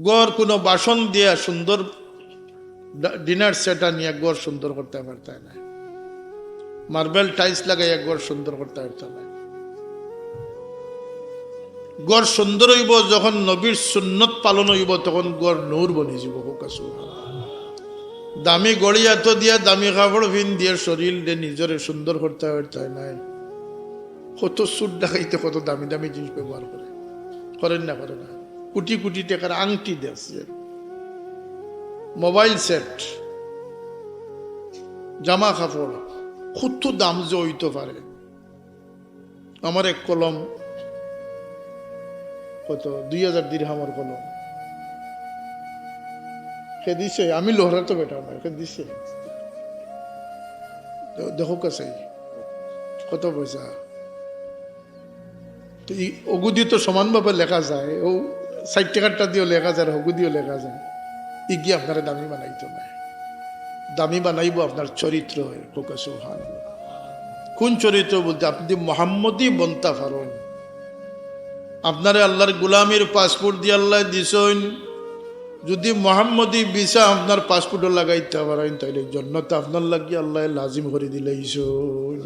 গড় কোনো বাসন দিয়া সুন্দর ডিনার সেট নিয়ে গড় সুন্দর করতে পারতে না, মার্বেল টাইলস লাগাইয়া গড় সুন্দর করতে পারতে না। গড় সুন্দর হইব যখন নবীর সুন্নত পালন হইব, তখন গড় নূর বনি যাব। দামি গড়ি এত দিয়া দামি কাপড় পিন দিয়ে শরীর নিজরে সুন্দর করতে পারতে নাই। কত সুট ডাকাইতে কত দামি দামি জিনিস ব্যবহার করেন না, করে না। কোটি কোটি টাকার আংটি দিয়েছে, মোবাইল সেট, জামা কাপড়, কত দাম যে হইতে পারে। আমার এক কলম কত 2000 দিরহামের কলম সে দিছে, আমি লোহরা তো বেটা না, সে দিছে। দেখো কাছে কত পয়সা। অগুদি তো সমানভাবে লেখা যায়, ও 60 টাকারটা দিয়েও লেখা যায়, অগুদিও লেখা যায়। ইগিয়ে আপনারা দামি বানাইতো না, দামি বানাইব আপনার চরিত্র। কোন চরিত্র বলতে, আপনি মোহাম্মদী বনতা পারেন। আপনারে আল্লাহর গুলামের পাসপোর্ট দিয়ে আল্লাহ দিছেন, যদি মোহাম্মদী ভিসা আপনার পাসপোর্টও লাগাইতে পারেন, তাইলে জন্নত আপনার লাগিয়ে আল্লাহ লাজিম করে দিলেইছেন।